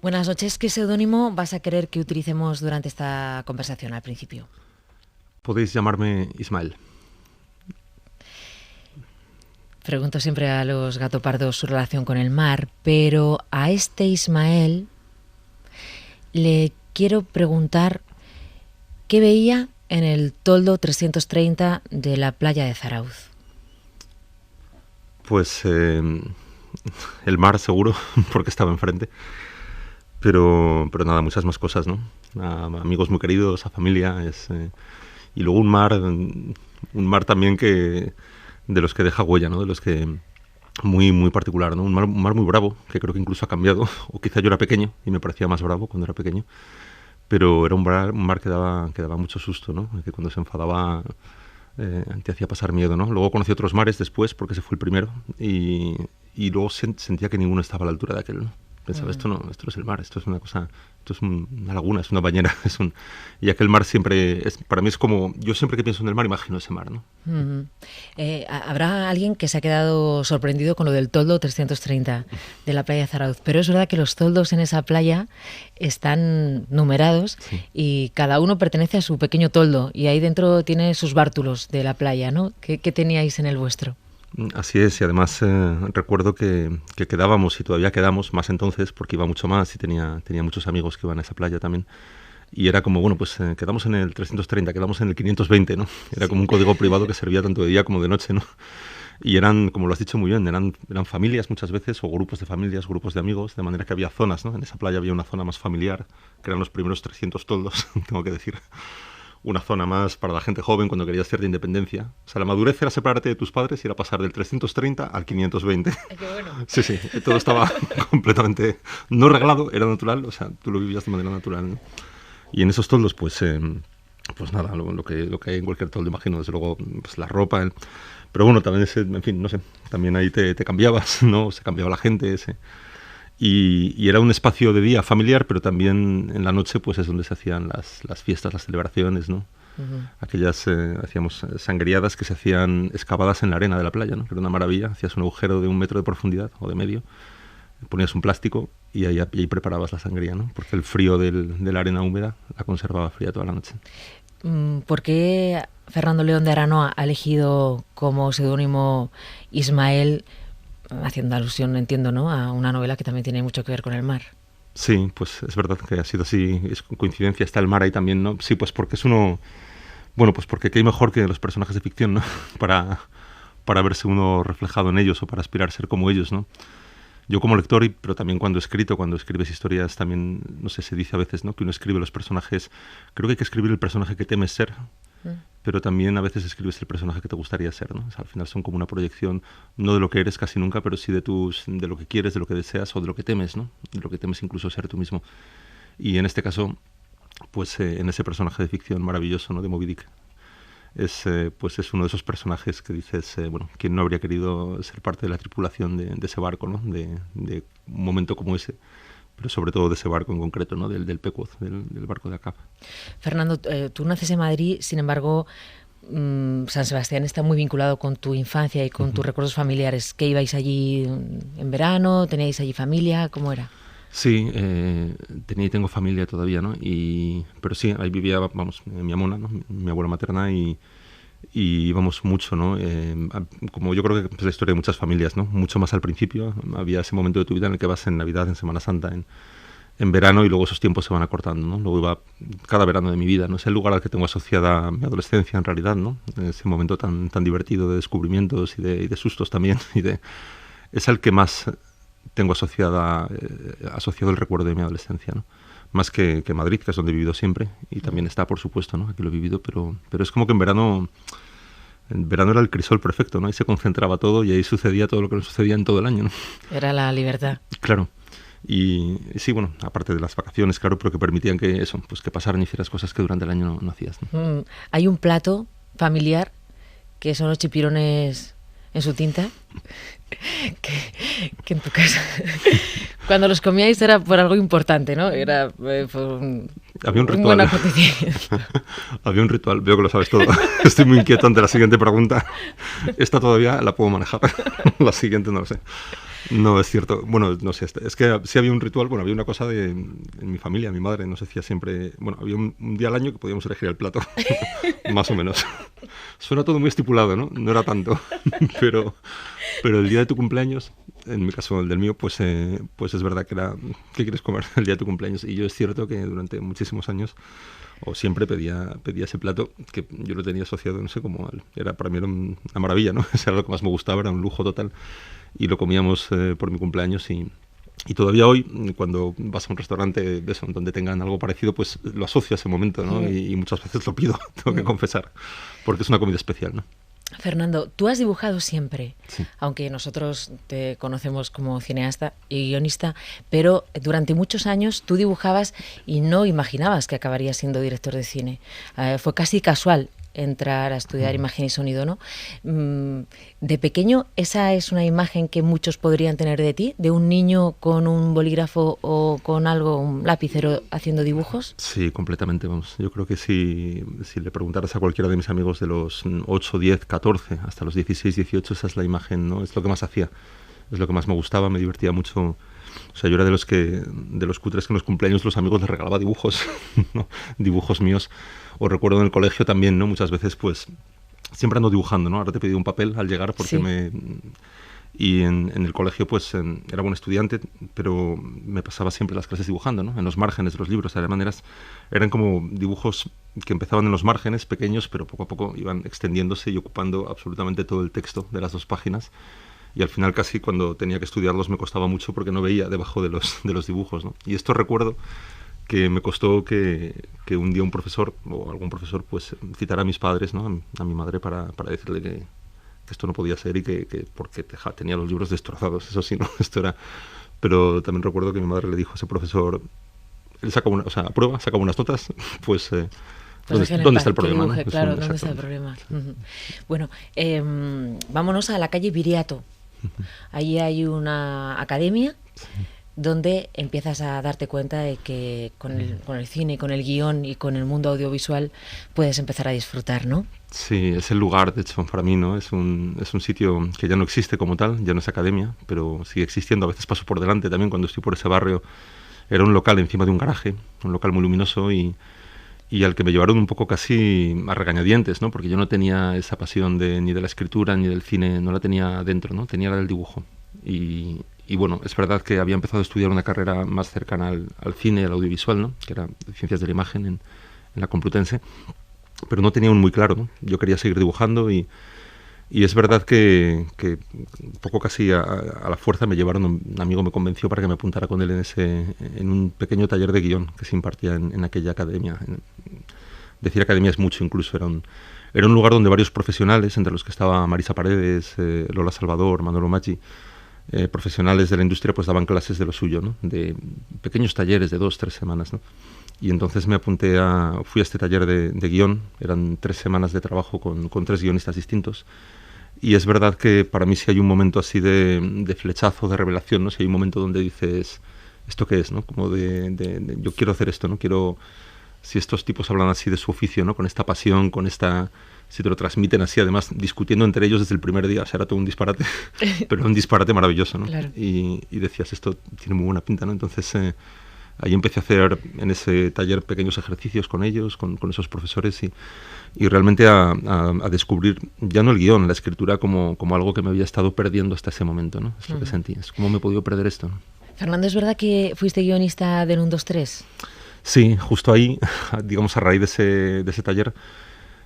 Buenas noches. ¿Qué seudónimo vas a querer que utilicemos durante esta conversación al principio? Podéis llamarme Ismael. Pregunto siempre a los gatopardos su relación con el mar, pero a este Ismael le quiero preguntar qué veía en el toldo 330 de la playa de Zarauz. Pues el mar seguro, porque estaba enfrente. Pero nada, muchas más cosas, ¿no? A amigos muy queridos, a familia. Y luego un mar también que de los que deja huella, ¿no? De los que muy, muy particular, ¿no? Un mar muy bravo, que creo que incluso ha cambiado. O quizá yo era pequeño y me parecía más bravo cuando era pequeño. Pero era un mar que daba mucho susto, ¿no? Que cuando se enfadaba te hacía pasar miedo, ¿no? Luego conocí otros mares después, porque ese fue el primero. Y luego sentía que ninguno estaba a la altura de aquel, ¿no? Pensaba, esto no es el mar, esto es una cosa, esto es una laguna, es una bañera, y aquel mar siempre, para mí es como, yo siempre que pienso en el mar imagino ese mar, ¿no? Habrá alguien que se ha quedado sorprendido con lo del toldo 330 de la playa de Zarauz, pero es verdad que los toldos en esa playa están numerados, sí, y cada uno pertenece a su pequeño toldo, y ahí dentro tiene sus bártulos de la playa, ¿no? ¿Qué teníais en el vuestro? Así es, y además recuerdo que quedábamos, y todavía quedamos, más entonces, porque iba mucho más y tenía muchos amigos que iban a esa playa también. Y era como, bueno, pues quedamos en el 330, quedamos en el 520, ¿no? Era como un código privado que servía tanto de día como de noche, ¿no? Y eran, como lo has dicho muy bien, eran familias muchas veces, o grupos de familias, grupos de amigos, de manera que había zonas, ¿no? En esa playa había una zona más familiar, que eran los primeros 300 toldos, tengo que decir. Una zona más para la gente joven cuando querías cierta independencia. O sea, la madurez era separarte de tus padres y era pasar del 330 al 520. ¡Qué bueno! Sí, todo estaba completamente no reglado, era natural, o sea, tú lo vivías de manera natural, ¿no? Y en esos toldos, pues nada, lo que hay en cualquier toldo, imagino, desde luego, pues la ropa, pero bueno, también, en fin, no sé, también ahí te cambiabas, ¿no? Se cambiaba la gente, Y era un espacio de día familiar, pero también en la noche pues es donde se hacían las fiestas, las celebraciones, ¿no? Uh-huh. Aquellas, hacíamos sangriadas que se hacían excavadas en la arena de la playa, ¿no? Que era una maravilla, hacías un agujero de 1 metro de profundidad o de medio, ponías un plástico y ahí preparabas la sangría, ¿no? Porque el frío de la arena húmeda la conservaba fría toda la noche. ¿Por qué Fernando León de Aranoa ha elegido como seudónimo Ismael, haciendo alusión, entiendo, ¿no?, a una novela que también tiene mucho que ver con el mar? Sí, pues es verdad que ha sido así, es coincidencia, está el mar ahí también, ¿no? Sí, pues porque es uno, bueno, pues porque qué hay mejor que los personajes de ficción, ¿no? Para verse uno reflejado en ellos o para aspirar a ser como ellos, ¿no? Yo como lector, pero también cuando escribes historias, también, no sé, se dice a veces, ¿no?, que uno escribe los personajes, creo que hay que escribir el personaje que temes ser, pero también a veces escribes el personaje que te gustaría ser, ¿no? O sea, al final son como una proyección, no de lo que eres casi nunca, pero sí de lo que quieres, de lo que deseas o de lo que temes, ¿no? De lo que temes incluso ser tú mismo. Y en este caso, pues en ese personaje de ficción maravilloso, ¿no?, de Moby Dick, pues es uno de esos personajes que dices, bueno, ¿quién no habría querido ser parte de la tripulación de ese barco, ¿no? De un momento como ese, pero sobre todo de ese barco en concreto, ¿no? Del Pequod, del barco de Acap. Fernando, tú naces en Madrid, sin embargo, San Sebastián está muy vinculado con tu infancia y con tus recuerdos familiares. ¿Qué ibais allí en verano? ¿Teníais allí familia? ¿Cómo era? Sí, tenía y tengo familia todavía, ¿no? Pero sí, ahí vivía, vamos, mi amona, ¿no?, mi abuela materna, y íbamos mucho, ¿no? Como yo creo que es la historia de muchas familias, ¿no? Mucho más al principio, había ese momento de tu vida en el que vas en Navidad, en Semana Santa, en verano, y luego esos tiempos se van acortando, ¿no? Luego iba cada verano de mi vida, ¿no? Es el lugar al que tengo asociada mi adolescencia, en realidad, ¿no? Ese momento tan divertido de descubrimientos y de sustos también, es el que más tengo asociado el recuerdo de mi adolescencia, ¿no? Más que Madrid, que es donde he vivido siempre, y también está, por supuesto, ¿no? Aquí lo he vivido, pero es como que en verano era el crisol perfecto, ¿no? Ahí se concentraba todo y ahí sucedía todo lo que no sucedía en todo el año, ¿no? Era la libertad. Claro. Y sí, bueno, aparte de las vacaciones, claro, pero que permitían que pasaran y hicieras cosas que durante el año no hacías, ¿no? Hay un plato familiar que son los chipirones en su tinta, que en tu casa, cuando los comíais era por algo importante, ¿no? Era había un ritual. Buen acontecimiento. Había un ritual, veo que lo sabes todo. Estoy muy inquieto ante la siguiente pregunta. Esta todavía la puedo manejar, la siguiente no lo sé. No, es cierto. Bueno, no sé, es que sí había un ritual, bueno, había una cosa en mi familia, mi madre nos decía siempre, bueno, había un día al año que podíamos elegir el plato, más o menos. Suena todo muy estipulado, ¿no? No era tanto, pero, pero el día de tu cumpleaños, en mi caso el del mío, pues es verdad que era, ¿qué quieres comer el día de tu cumpleaños? Y yo es cierto que durante muchísimos años, o siempre pedía ese plato, que yo lo tenía asociado, no sé, como, era para mí era una maravilla, ¿no? Eso era lo que más me gustaba, era un lujo total. Y lo comíamos por mi cumpleaños y todavía hoy, cuando vas a un restaurante de eso, donde tengan algo parecido, pues lo asocio a ese momento, ¿no? Y muchas veces lo pido, tengo que confesar, porque es una comida especial, ¿no? Fernando, tú has dibujado siempre, Sí. aunque nosotros te conocemos como cineasta y guionista, pero durante muchos años tú dibujabas y no imaginabas que acabarías siendo director de cine. Fue casi casual entrar a estudiar imagen y sonido, ¿no? De pequeño, ¿esa es una imagen que muchos podrían tener de ti? ¿De un niño con un bolígrafo o con algo, un lapicero, haciendo dibujos? Sí, completamente, vamos. Yo creo que si le preguntaras a cualquiera de mis amigos de los 8, 10, 14, hasta los 16, 18, esa es la imagen, ¿no? Es lo que más hacía, es lo que más me gustaba, me divertía mucho. O sea, yo era de los cutres que en los cumpleaños los amigos les regalaba dibujos, ¿no? Dibujos míos. O recuerdo en el colegio también, ¿no? Muchas veces, pues, siempre ando dibujando, ¿no? Ahora te pedí un papel al llegar porque Sí. Y en el colegio, pues, era buen estudiante, pero me pasaba siempre las clases dibujando, ¿no? En los márgenes de los libros, de maneras, eran como dibujos que empezaban en los márgenes, pequeños, pero poco a poco iban extendiéndose y ocupando absolutamente todo el texto de las 2 páginas. Y al final casi cuando tenía que estudiarlos me costaba mucho porque no veía debajo de los dibujos, ¿no? Y esto recuerdo que me costó que un día un profesor o algún profesor pues citara a mis padres, ¿no? A mi madre para decirle que esto no podía ser y que porque tenía los libros destrozados, eso sí, ¿no? Esto era... Pero también recuerdo que mi madre le dijo a ese profesor, él sacaba o sea, aprueba, sacaba unas notas, pues... Pues ¿Dónde está el problema? dibuje, ¿no? claro, ¿dónde está el problema? Bueno, vámonos a la calle Viriato. Allí hay una academia donde empiezas a darte cuenta de que con el cine, con el guión y con el mundo audiovisual puedes empezar a disfrutar, ¿no? Sí, es el lugar, de hecho, para mí, ¿no? Es un sitio que ya no existe como tal, ya no es academia, pero sigue existiendo. A veces paso por delante también cuando estoy por ese barrio. Era un local encima de un garaje, un local muy luminoso y al que me llevaron un poco casi a regañadientes, ¿no? Porque yo no tenía esa pasión ni de la escritura ni del cine, no la tenía dentro, ¿no? Tenía la del dibujo. Y bueno, es verdad que había empezado a estudiar una carrera más cercana al cine, al audiovisual, ¿no? Que era Ciencias de la Imagen en la Complutense, pero no tenía un muy claro, ¿no? Yo quería seguir dibujando y es verdad que un poco casi a la fuerza me llevaron, un amigo me convenció para que me apuntara con él en un pequeño taller de guión que se impartía en aquella academia. Decir academia es mucho, incluso era un lugar donde varios profesionales, entre los que estaba Marisa Paredes, Lola Salvador, Manolo Maggi, profesionales de la industria, pues daban clases de lo suyo, ¿no? De pequeños talleres de 2, 3 semanas, ¿no? Y entonces fui a este taller de guión, eran 3 semanas de trabajo con 3 guionistas distintos. Y es verdad que para mí sí hay un momento así de flechazo, de revelación, ¿no? Si hay un momento donde dices, ¿esto qué es, no? Como yo quiero hacer esto, ¿no? Si estos tipos hablan así de su oficio, ¿no? Con esta pasión, si te lo transmiten así, además discutiendo entre ellos desde el primer día, o sea, era todo un disparate, pero era un disparate maravilloso, ¿no? Claro. Y decías, esto tiene muy buena pinta, ¿no? Entonces ahí empecé a hacer en ese taller pequeños ejercicios con ellos, con esos profesores y realmente a descubrir ya no el guión, la escritura como algo que me había estado perdiendo hasta ese momento, ¿no? Es lo que sentí, es cómo me he podido perder esto, ¿no? Fernando, ¿es verdad que fuiste guionista del 1, 2, 3? Sí, justo ahí, digamos a raíz de ese taller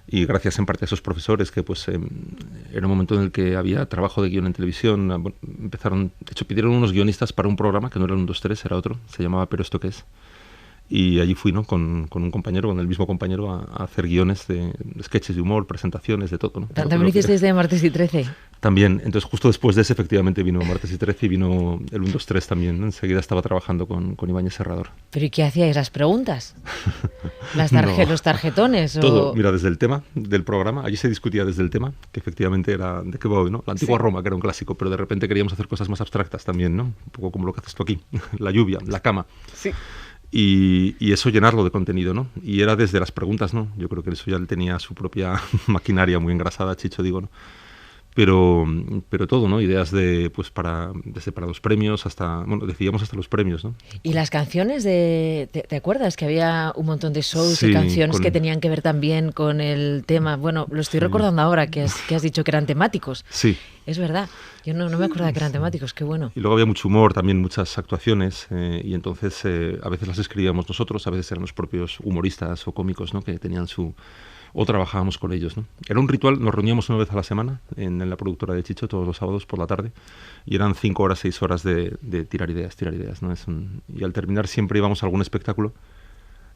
y gracias en parte a esos profesores que pues era un momento en el que había trabajo de guión en televisión, de hecho pidieron unos guionistas para un programa que no era el 1, 2, 3, era otro, se llamaba Pero esto qué es. Y allí fui, ¿no? Con un compañero, con el mismo compañero, a hacer guiones de sketches de humor, presentaciones, de todo, ¿no? ¿También hiciste desde Martes y 13? También, entonces justo después de ese efectivamente vino Martes y 13 y vino el 1, 2, 3 también, ¿no? Enseguida estaba trabajando con Ibáñez Serrador. ¿Pero y qué hacíais? ¿Las preguntas? No. ¿Los tarjetones? Todo, mira, desde el tema del programa, allí se discutía desde el tema, que efectivamente era de qué va hoy, ¿no? La antigua Roma, que era un clásico, pero de repente queríamos hacer cosas más abstractas también, ¿no? Un poco como lo que haces tú aquí, la lluvia, la cama. Sí. Y eso llenarlo de contenido, ¿no? Y era desde las preguntas, ¿no? Yo creo que eso ya él tenía su propia maquinaria muy engrasada, Chicho, digo, ¿no? pero todo, ¿no? Ideas desde para los premios hasta, bueno, decidíamos hasta los premios, ¿no? Y las canciones ¿te acuerdas que había un montón de shows Sí, y canciones que tenían que ver también con el tema? Bueno, lo estoy recordando ahora que has dicho que eran temáticos. Sí. Es verdad, yo no me acordaba que eran temáticos, qué bueno. Y luego había mucho humor, también muchas actuaciones, y entonces a veces las escribíamos nosotros, a veces eran los propios humoristas o cómicos, ¿no? Que tenían o trabajábamos con ellos, ¿no? Era un ritual, nos reuníamos una vez a la semana en la productora de Chicho, todos los sábados por la tarde, y eran 5 horas, 6 horas de tirar ideas, ¿no? Y al terminar siempre íbamos a algún espectáculo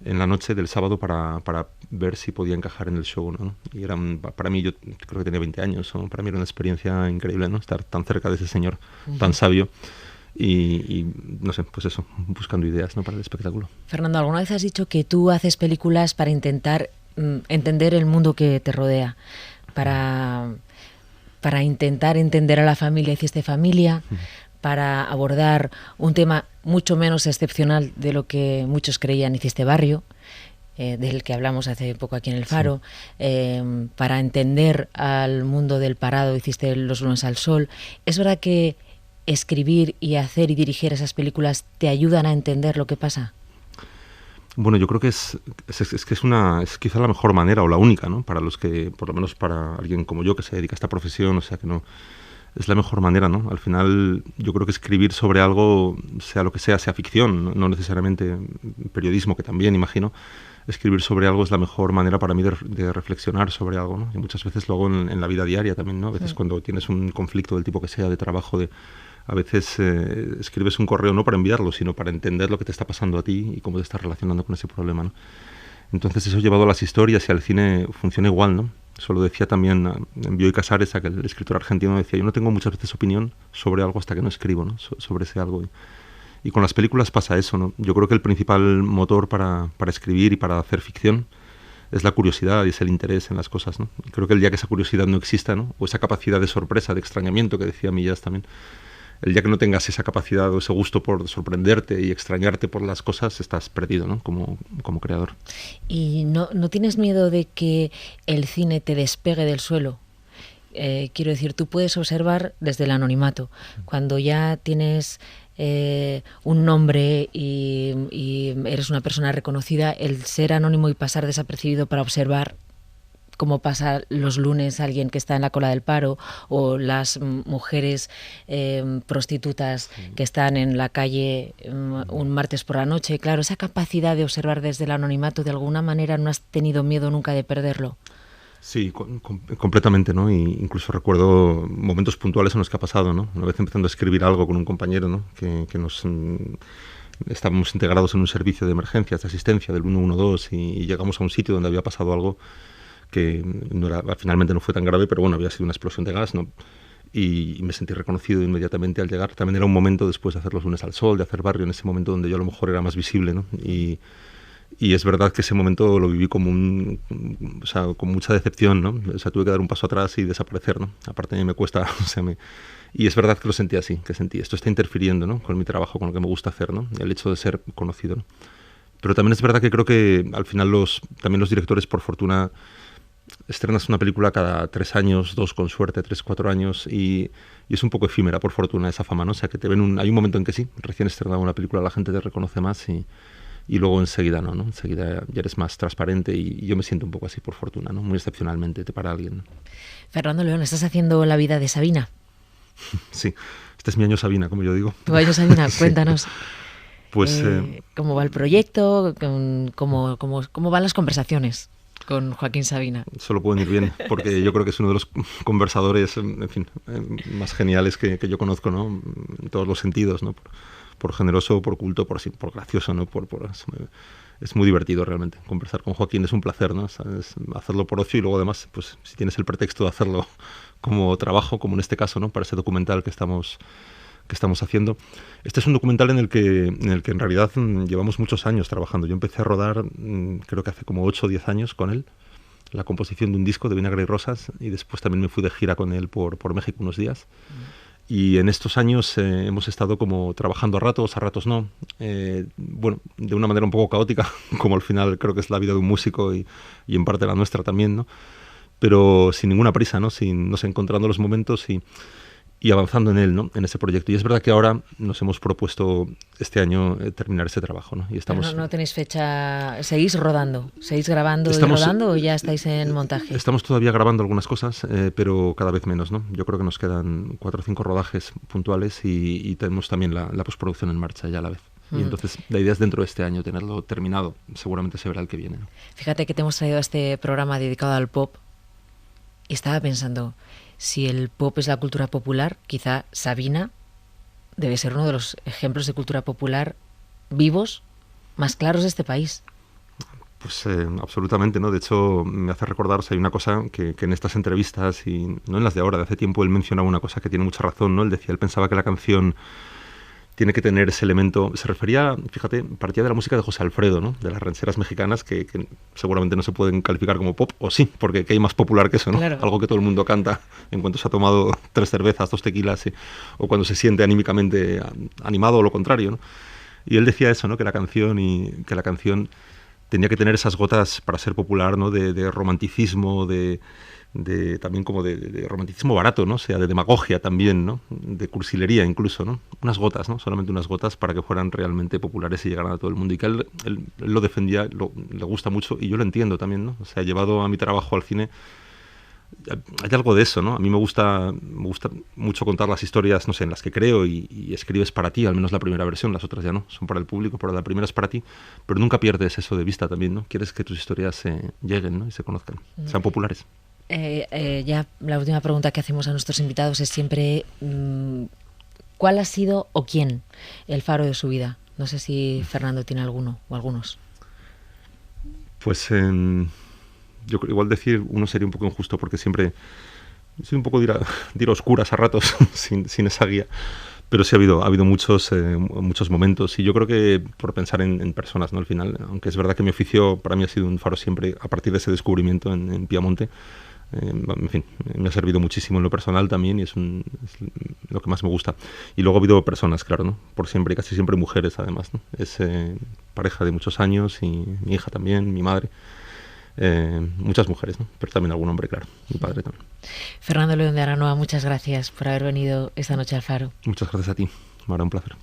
en la noche del sábado para ver si podía encajar en el show, ¿no? Y para mí, yo creo que tenía 20 años, ¿no? Para mí era una experiencia increíble, ¿no? Estar tan cerca de ese señor tan sabio y no sé, pues eso, buscando ideas, ¿no? Para el espectáculo. Fernando, ¿alguna vez has dicho que tú haces películas para intentar entender el mundo que te rodea? Para intentar entender a la familia, hiciste Familia, para abordar un tema mucho menos excepcional de lo que muchos creían, hiciste Barrio, del que hablamos hace poco aquí en El Faro, para entender al mundo del parado, hiciste Los lunes al sol. ¿Es verdad que escribir y hacer y dirigir esas películas te ayudan a entender lo que pasa? Bueno, yo creo que es quizá la mejor manera o la única, ¿no? Para los que, por lo menos para alguien como yo que se dedica a esta profesión, o sea que no, es la mejor manera, ¿no? Al final yo creo que escribir sobre algo, sea lo que sea ficción, no necesariamente periodismo, que también imagino, escribir sobre algo es la mejor manera para mí de reflexionar sobre algo, ¿no? Y muchas veces lo hago en la vida diaria también, ¿no? A veces cuando tienes un conflicto del tipo que sea, de trabajo, a veces escribes un correo no para enviarlo, sino para entender lo que te está pasando a ti y cómo te estás relacionando con ese problema, ¿no? Entonces eso llevado a las historias y al cine funciona igual, ¿no? Eso lo decía también en Bioy Casares, aquel escritor argentino, decía, yo no tengo muchas veces opinión sobre algo hasta que no escribo, ¿no? Sobre ese algo. Y con las películas pasa eso, ¿no? Yo creo que el principal motor para escribir y para hacer ficción es la curiosidad y es el interés en las cosas, ¿no? Y creo que el día que esa curiosidad no exista, ¿no? O esa capacidad de sorpresa, de extrañamiento que decía Millás también, el día que no tengas esa capacidad o ese gusto por sorprenderte y extrañarte por las cosas, estás perdido, ¿no? Como creador. ¿Y no tienes miedo de que el cine te despegue del suelo? Quiero decir, tú puedes observar desde el anonimato. Cuando ya tienes un nombre y eres una persona reconocida, el ser anónimo y pasar desapercibido para observar como pasa los lunes alguien que está en la cola del paro, o las mujeres prostitutas que están en la calle un martes por la noche. Claro, esa capacidad de observar desde el anonimato, de alguna manera no has tenido miedo nunca de perderlo. Sí, completamente, ¿no? Y incluso recuerdo momentos puntuales en los que ha pasado, ¿no? Una vez empezando a escribir algo con un compañero, ¿no? Que nos... estábamos integrados en un servicio de emergencias, de asistencia del 112 y llegamos a un sitio donde había pasado algo que finalmente no fue tan grave, pero bueno, había sido una explosión de gas, ¿no? Y me sentí reconocido inmediatamente al llegar. También era un momento después de hacer Los lunes al sol, de hacer Barrio, en ese momento donde yo a lo mejor era más visible, ¿no? Y es verdad que ese momento lo viví como con mucha decepción, ¿no? O sea, tuve que dar un paso atrás y desaparecer, ¿no? Aparte a mí me cuesta, y es verdad que lo sentí así, que sentí, esto está interfiriendo, ¿no? Con mi trabajo, con lo que me gusta hacer, ¿no? El hecho de ser conocido, ¿no? Pero también es verdad que creo que al final también los directores, por fortuna, estrenas una película cada 3 años, 2 con suerte, 3, 4 años, y es un poco efímera, por fortuna, esa fama, ¿no? O sea, que hay un momento en que sí, recién estrenada una película, la gente te reconoce más y luego enseguida no, enseguida ya eres más transparente y yo me siento un poco así, por fortuna, ¿no? Muy excepcionalmente para alguien, ¿no? Fernando León, ¿estás haciendo la vida de Sabina? Sí, este es mi año Sabina, como yo digo. Tu año Sabina, cuéntanos. Pues, ¿cómo va el proyecto? ¿Cómo van las conversaciones con Joaquín Sabina? Solo pueden ir bien, porque yo creo que es uno de los conversadores, en fin, más geniales que yo conozco, ¿no? En todos los sentidos, ¿no? Por generoso, por culto, por gracioso, ¿no? Es muy divertido realmente. Conversar con Joaquín es un placer, ¿no? Es hacerlo por ocio y luego además, pues si tienes el pretexto de hacerlo como trabajo, como en este caso, ¿no? Para ese documental que estamos haciendo. Este es un documental en el que en realidad llevamos muchos años trabajando. Yo empecé a rodar, creo que hace como 8 o 10 años con él, la composición de un disco de Vinagre y Rosas, y después también me fui de gira con él por México unos días. Y en estos años hemos estado como trabajando a ratos no. Bueno, de una manera un poco caótica, como al final creo que es la vida de un músico y en parte la nuestra también, ¿no? pero sin ninguna prisa, ¿no? No sé, encontrando los momentos y avanzando en él, ¿no? En ese proyecto. Y es verdad que ahora nos hemos propuesto este año terminar ese trabajo, ¿no? Y estamos... No tenéis fecha, ¿seguís rodando? ¿Seguís grabando y rodando o ya estáis en montaje? Estamos todavía grabando algunas cosas, pero cada vez menos, ¿no? Yo creo que nos quedan 4 o 5 rodajes puntuales y tenemos también la postproducción en marcha ya a la vez. Y entonces la idea es dentro de este año tenerlo terminado. Seguramente se verá el que viene, ¿no? Fíjate que te hemos traído a este programa dedicado al pop y estaba pensando, si el pop es la cultura popular, quizá Sabina debe ser uno de los ejemplos de cultura popular vivos más claros de este país. Pues absolutamente, ¿no? De hecho, me hace recordar, o sea, hay una cosa que en estas entrevistas, y no en las de ahora, de hace tiempo, él mencionaba una cosa que tiene mucha razón, ¿no? Él decía, él pensaba que la canción tiene que tener ese elemento, se refería, fíjate, partía de la música de José Alfredo, ¿no? De las rancheras mexicanas que seguramente no se pueden calificar como pop, o sí, porque ¿qué hay más popular que eso, no? Claro. Algo que todo el mundo canta en cuanto se ha tomado 3 cervezas, 2 tequilas, o cuando se siente anímicamente animado o lo contrario, ¿no? Y él decía eso, ¿no? Que la canción tenía que tener esas gotas para ser popular, ¿no? De romanticismo, también como de romanticismo barato, ¿no? O sea, de demagogia también, ¿no? De cursilería incluso, ¿no? Unas gotas, ¿no? Solamente unas gotas para que fueran realmente populares y llegaran a todo el mundo. Y que él lo defendía, le gusta mucho, y yo lo entiendo también, ¿no? O sea, llevado a mi trabajo al cine, hay algo de eso, ¿no? A mí me gusta mucho contar las historias, no sé, en las que creo y escribes para ti, al menos la primera versión, las otras ya no, son para el público, pero la primera es para ti, pero nunca pierdes eso de vista también, ¿no? Quieres que tus historias lleguen, ¿no? Y se conozcan, sean populares. Ya la última pregunta que hacemos a nuestros invitados es siempre ¿cuál ha sido o quién el faro de su vida? No sé si Fernando tiene alguno o algunos. Pues yo creo, igual decir uno sería un poco injusto porque siempre soy un poco de ir a oscuras a ratos sin esa guía, pero sí ha habido muchos momentos, y yo creo que por pensar en personas, ¿no? Al final, aunque es verdad que mi oficio para mí ha sido un faro siempre a partir de ese descubrimiento en Piamonte. En fin, me ha servido muchísimo en lo personal también, y es lo que más me gusta. Y luego ha habido personas, claro, ¿no? Por siempre, casi siempre mujeres además, ¿no? Es pareja de muchos años, y mi hija también, mi madre. Muchas mujeres, ¿no? Pero también algún hombre, claro, mi padre también. Fernando León de Aranoa, muchas gracias por haber venido esta noche al Faro. Muchas gracias a ti, Mara, un placer.